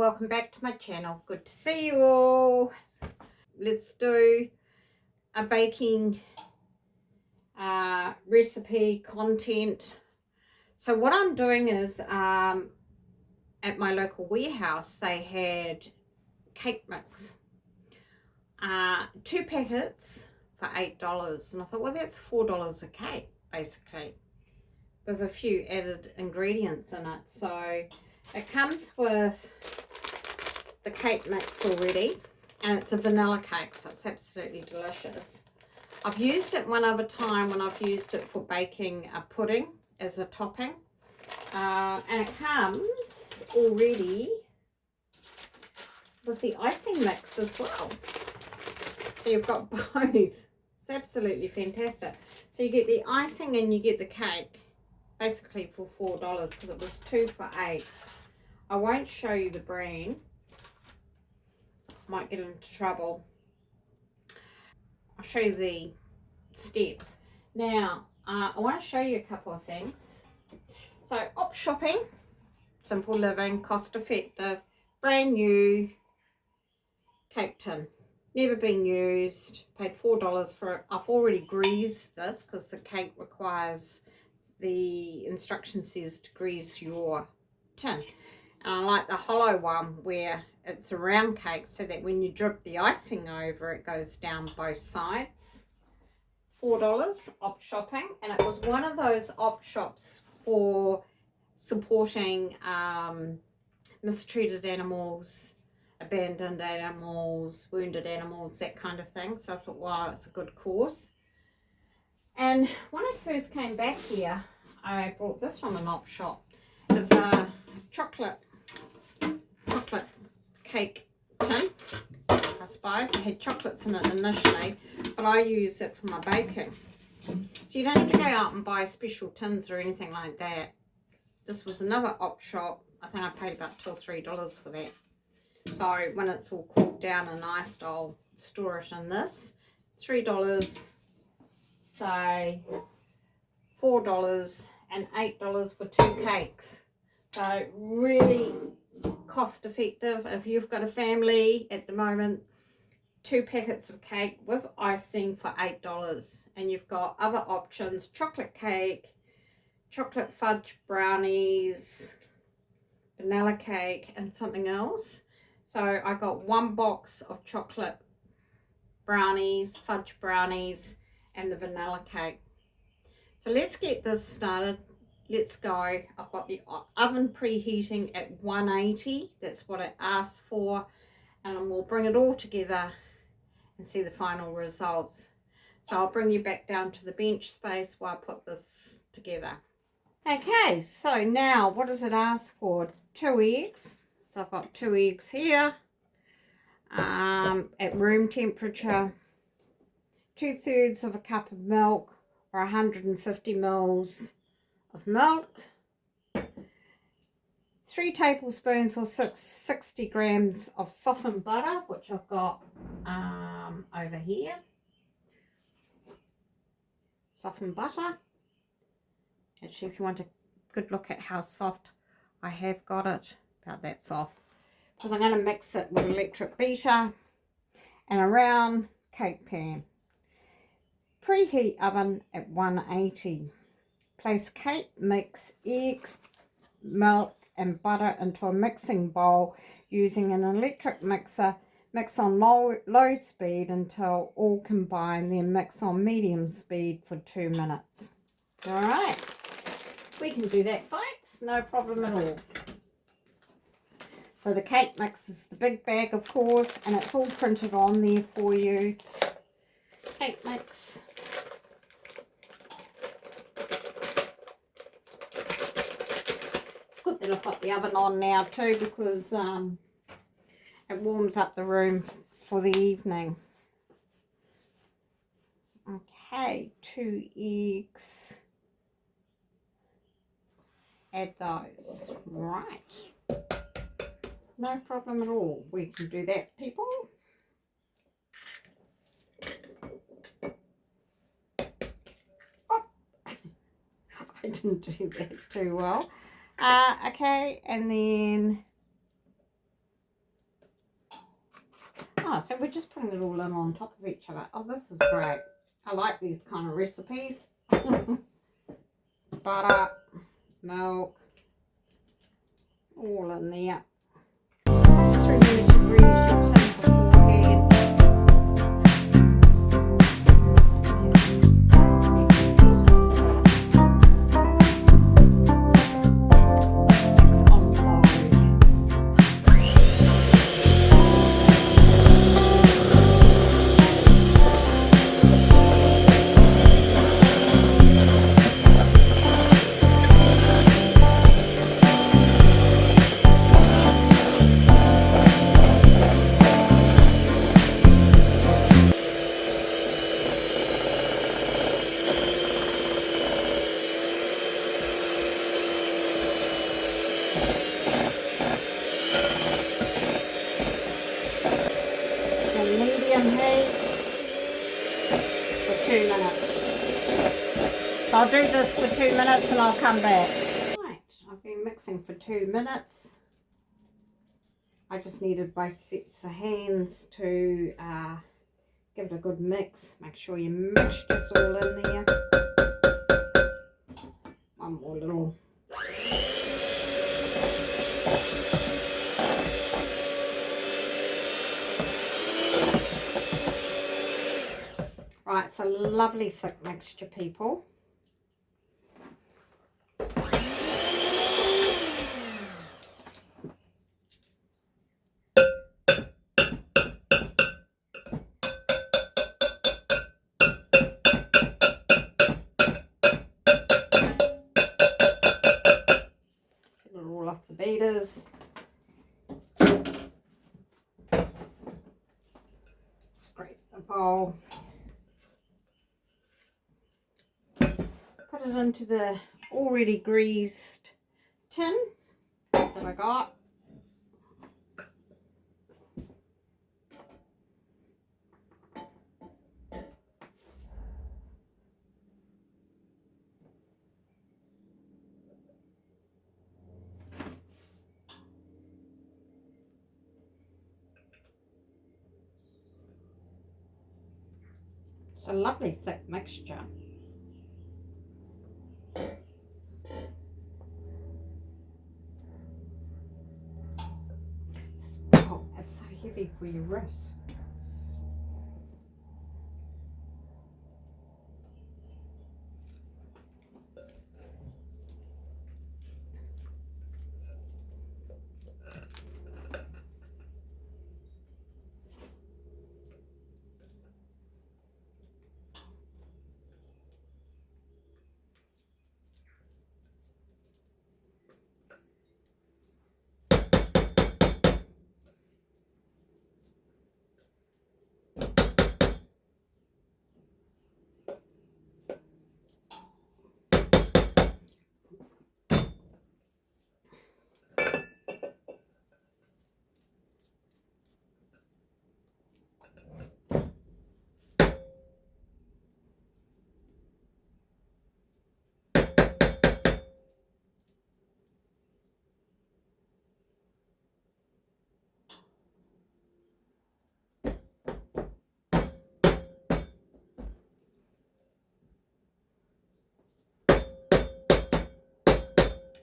welcome back to my channel. Good to see you all. Let's do a baking recipe content. So what I'm doing is at my local warehouse they had cake mix, 2 packets for $8, and I thought, well, that's $4 a cake basically, with a few added ingredients in it. So it comes with the cake mix already, and it's a vanilla cake, so it's absolutely delicious. I've used it one other time when I've used it for baking a pudding as a topping, and it comes already with the icing mix as well. So you've got both. It's absolutely fantastic. So you get the icing and you get the cake basically for $4, because it was 2 for $8. I won't show you the brand, might get into trouble. I'll show you the steps. Now I want to show you a couple of things. So op shopping, simple living, cost effective, brand new cake tin, never been used, paid $4 for it. I've already greased this because the cake requires, the instruction says to grease your tin. And I like the hollow one where it's a round cake, so that when you drip the icing over it goes down both sides. $4 op shopping, and it was one of those op shops for supporting mistreated animals, abandoned animals, wounded animals, that kind of thing. So I thought, wow, it's a good cause. And when I first came back here, I brought this from an op shop. It's a chocolate cake tin, I suppose. It had chocolates in it initially, but I use it for my baking. So you don't have to go out and buy special tins or anything like that. This was another op shop. I think I paid about $2 or $3 for that. So when it's all cooled down and iced, I'll store it in this. $3, say $4 and $8 for 2 cakes. So really cost effective. If you've got a family at the moment, 2 packets of cake with icing for $8, and you've got other options: chocolate cake, chocolate fudge brownies, vanilla cake, and something else. So I got 1 box of chocolate brownies, fudge brownies, and the vanilla cake. So let's get this started. Let's go. I've got the oven preheating at 180. That's what it asks for. And we'll bring it all together and see the final results. So I'll bring you back down to the bench space while I put this together. Okay, so now what does it ask for? 2 eggs. So I've got 2 eggs here at room temperature. 2/3 of a cup of milk, or 150 mils of milk, 3 tablespoons or 60 grams of softened butter, which I've got over here. Softened butter. Actually, if you want a good look at how soft, I have got it about that soft, because I'm going to mix it with electric beater and a round cake pan. Preheat oven at 180. Place cake mix, eggs, milk and butter into a mixing bowl using an electric mixer. Mix on low speed until all combine, then mix on medium speed for 2 minutes. Alright, we can do that, folks, no problem at all. So the cake mix is the big bag, of course, and it's all printed on there for you. Cake mix. Good that I've got the oven on now too, because it warms up the room for the evening. Okay, 2 eggs. Add those. Right. No problem at all. We can do that, people. Oh. I didn't do that too well. Okay, and then So we're just putting it all in on top of each other. Oh, this is great. I like these kind of recipes. Butter, milk, all in there. Just remember to grease your tin beforehand. Mix on low. And medium heat for 2 minutes. So I'll do this for 2 minutes and I'll come back. Right, I've been mixing for 2 minutes. I just needed both sets of hands to give it a good mix. Make sure you mix this all in there. One more little. Right, it's a lovely thick mixture, people. Get it all off the beaters. Scrape the bowl. Put it into the already greased tin that I got. It's a lovely thick mixture. Oh, it's so heavy for your wrist.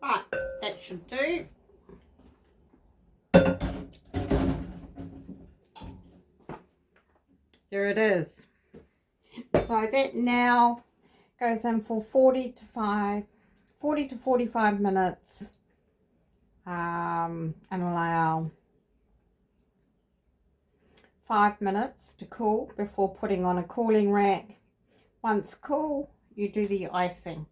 Right, that should do. There it is. So that now goes in for 40 to 45 minutes and allow 5 minutes to cool before putting on a cooling rack. Once cool, you do the icing.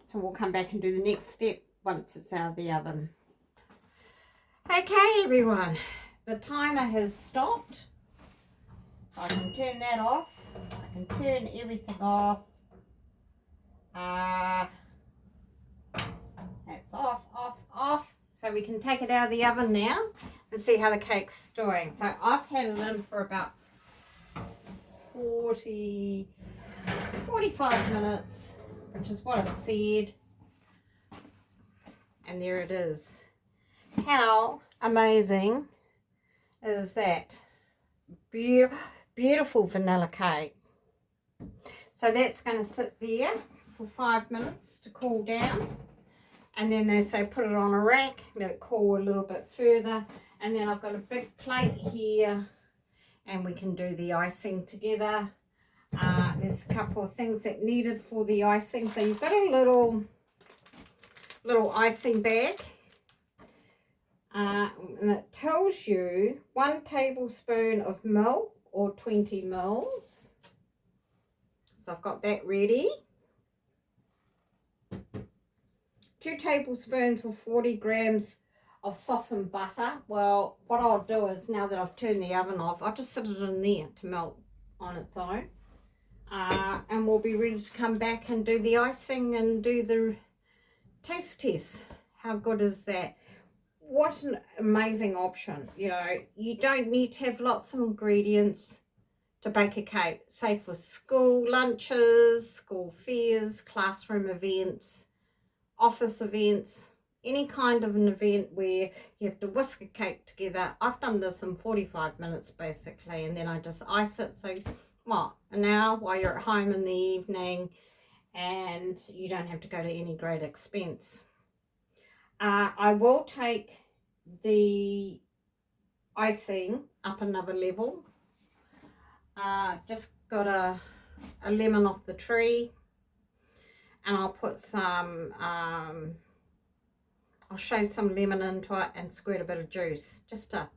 So we'll come back and do the next step once it's out of the oven. Okay everyone, the timer has stopped. I can turn that off. I can turn everything off. That's off, off, off. So we can take it out of the oven now and see how the cake's doing. So I've had it in for about 45 minutes, which is what it said. And there it is. How amazing is that? beautiful vanilla cake. So that's going to sit there for 5 minutes to cool down. And then they say put it on a rack, let it cool a little bit further. And then I've got a big plate here and we can do the icing together. There's a couple of things that needed for the icing. So you've got a little icing bag. And it tells you 1 tablespoon of milk or 20 mils. So I've got that ready. 2 tablespoons or 40 grams of softened butter. Well, what I'll do is, now that I've turned the oven off, I'll just sit it in there to melt on its own. And we'll be ready to come back and do the icing and do the taste test. How good is that? What an amazing option. You know, you don't need to have lots of ingredients to bake a cake. Say for school lunches, school fairs, classroom events, office events, any kind of an event where you have to whisk a cake together. I've done this in 45 minutes basically, and then I just ice it. So what, an hour while you're at home in the evening, and you don't have to go to any great expense. I will take the icing up another level. Just got a lemon off the tree, and I'll put some I'll shave some lemon into it and squirt a bit of juice just to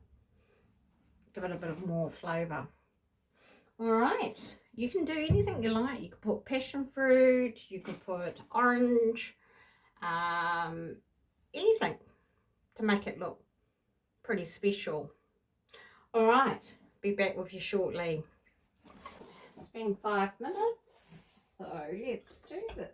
give it a bit of more flavour. All right, you can do anything you like. You could put passion fruit, you could put orange, anything to make it look pretty special. All right, be back with you shortly. It's been 5 minutes, so let's do this.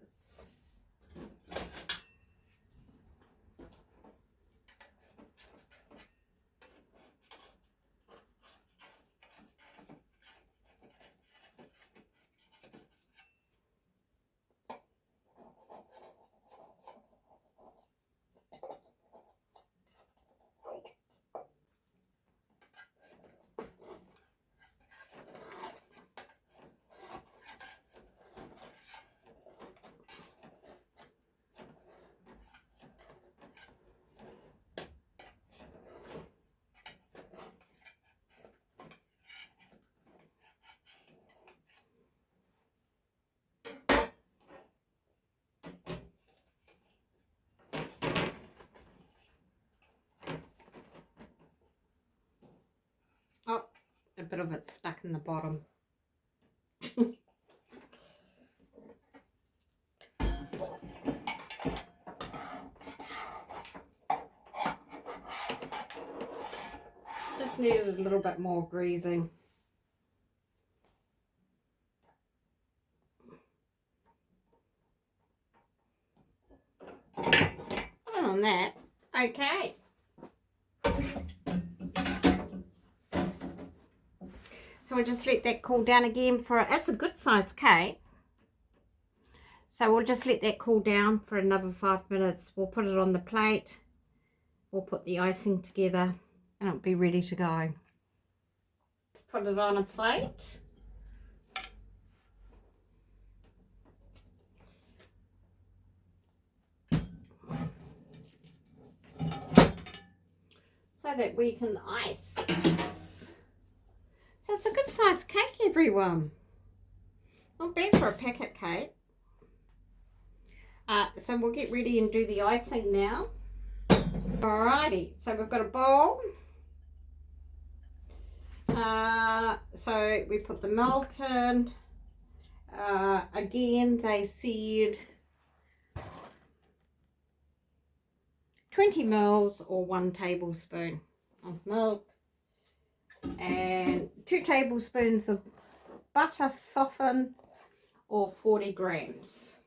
Oh, a bit of it stuck in the bottom. Just needed a little bit more greasing. Other than that, okay. So we'll just let that cool down again for, it's a good size cake. So we'll just let that cool down for another 5 minutes. We'll put it on the plate. We'll put the icing together and it'll be ready to go. Let's put it on a plate. So that we can ice. So it's a good size cake, everyone. Not bad for a packet cake. So we'll get ready and do the icing now. Alrighty, so we've got a bowl. So we put the milk in. Again, they said 20 mils or 1 tablespoon of milk. And 2 tablespoons of butter softened or 40 grams.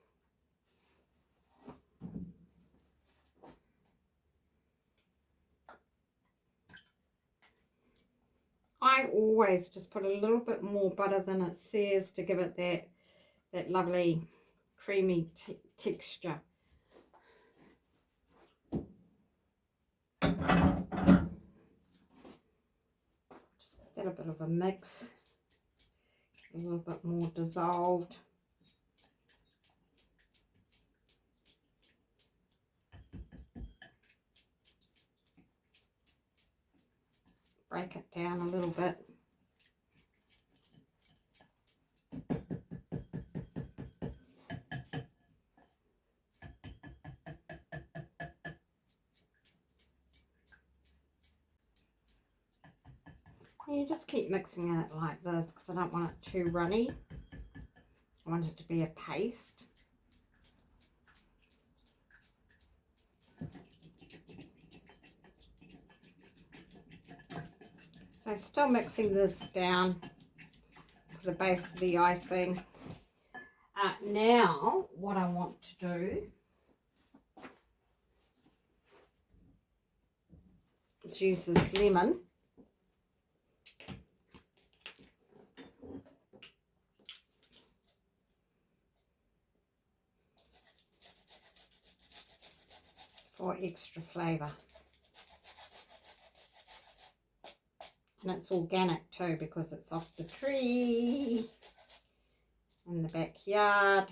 I always just put a little bit more butter than it says to give it that lovely creamy texture. Just get a bit of a mix, a little bit more dissolved. Break it down a little bit. And you just keep mixing it like this because I don't want it too runny. I want it to be a paste. So still mixing this down to the base of the icing. Now what I want to do is use this lemon. For extra flavour. And it's organic too because it's off the tree in the backyard.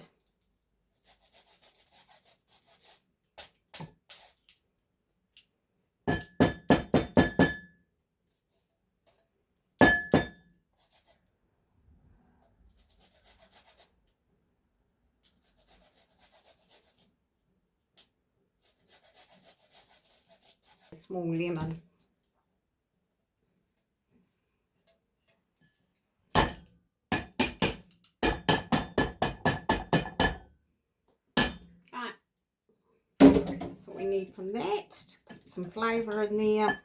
Small lemon. Right. That's what we need from that. Put some flavour in there.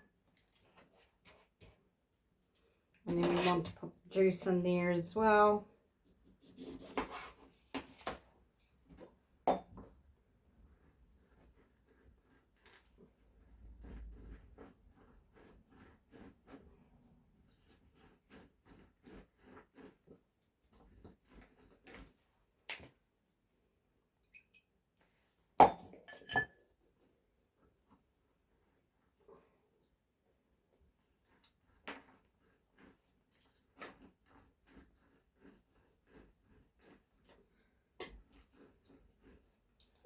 And then we want to put the juice in there as well.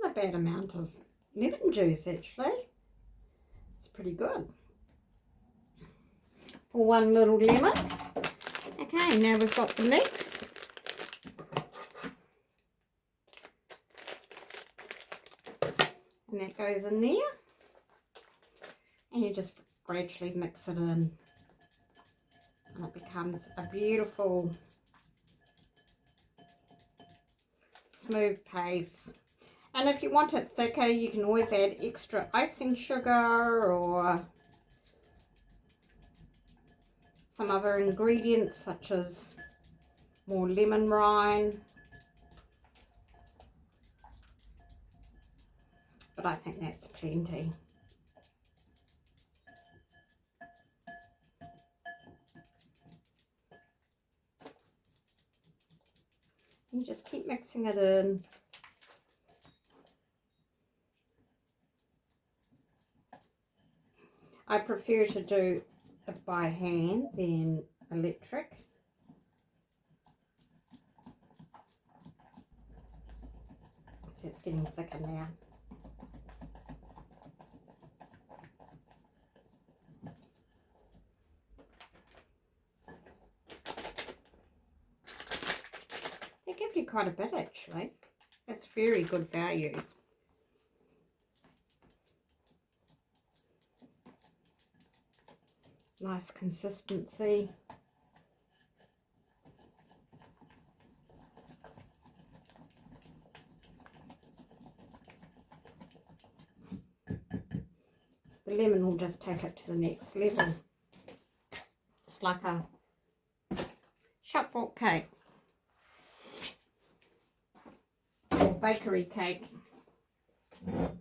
Not a bad amount of lemon juice actually. It's pretty good for one little lemon. Okay, now we've got the mix. And that goes in there. And you just gradually mix it in. And it becomes a beautiful smooth paste. And if you want it thicker, you can always add extra icing sugar or some other ingredients such as more lemon rind. But I think that's plenty. You just keep mixing it in. I prefer to do it by hand than electric. So it's getting thicker now. They give you quite a bit actually. That's very good value. Nice consistency. The lemon will just take it to the next level. It's like a shop rock cake or bakery cake. Still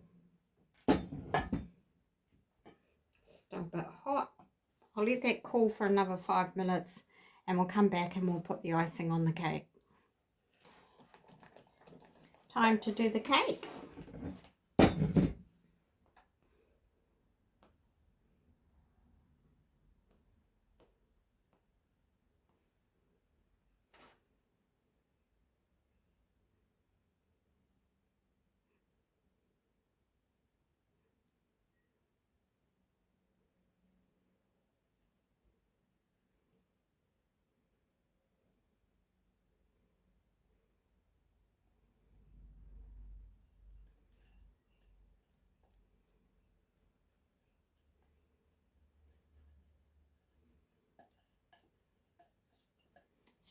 a bit hot. I'll let that cool for another 5 minutes and we'll come back and we'll put the icing on the cake. Time to do the cake.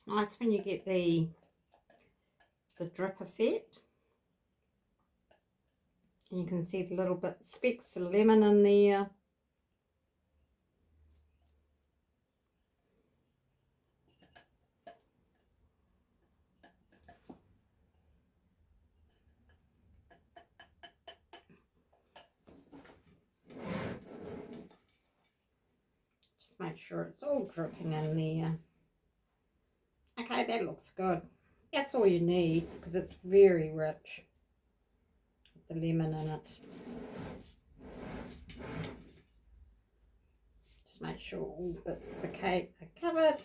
nice when you get the drip effect. And you can see the little bit specks of lemon in there. Just make sure it's all dripping in there. Okay, that looks good. That's all you need because it's very rich with the lemon in it. Just make sure all bits of the cake are covered.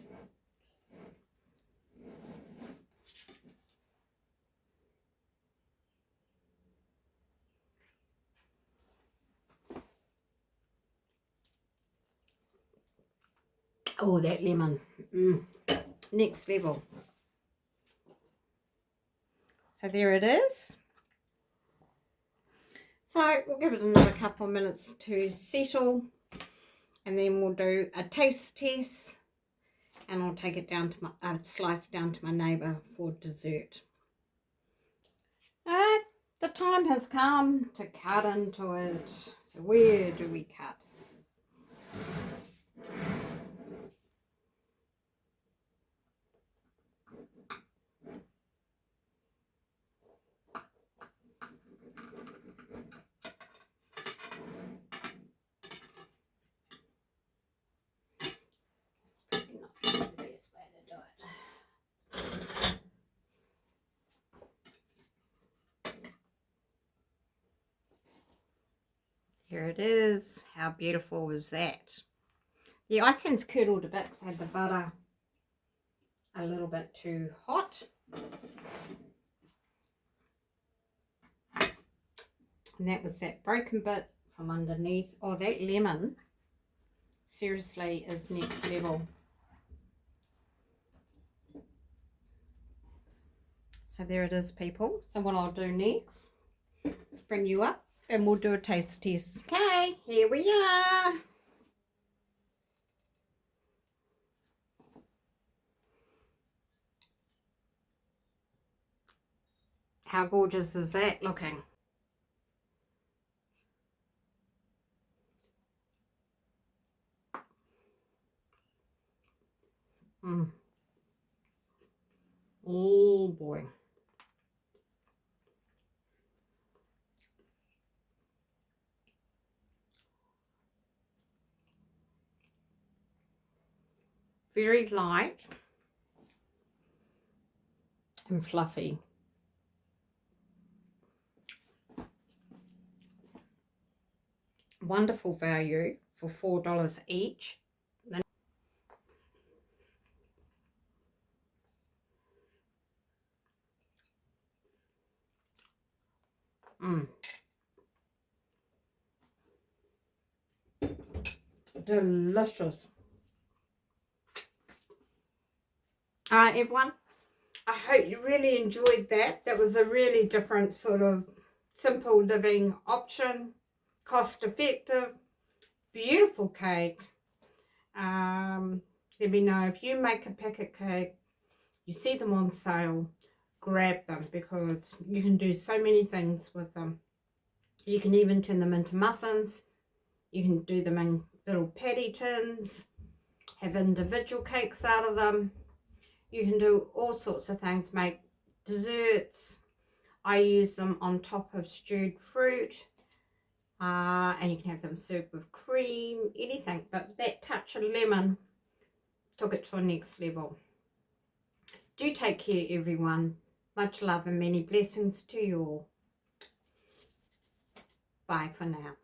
Oh, that lemon. Next level. So there it is. So we'll give it another couple of minutes to settle, and then we'll do a taste test, and I'll take it down to my slice it down to my neighbour for dessert. Alright, the time has come to cut into it. So where do we cut? Here it is. How beautiful was that? The icing's curdled a bit because I had the butter a little bit too hot. And that was that broken bit from underneath. Oh, that lemon seriously is next level. So there it is, people. So what I'll do next is bring you up and we'll do a taste test. Okay, here we are. How gorgeous is that looking? Oh boy. Very light and fluffy. Wonderful value for $4 each. Delicious. All right, everyone. I hope you really enjoyed that. That was a really different sort of simple living option, cost effective, beautiful cake. Let me know if you make a packet cake, you see them on sale, grab them because you can do so many things with them. You can even turn them into muffins. You can do them in little patty tins, have individual cakes out of them. You can do all sorts of things, make desserts. I use them on top of stewed fruit, and you can have them served with cream, anything. But that touch of lemon took it to a next level. Do take care, everyone. Much love and many blessings to you all. Bye for now.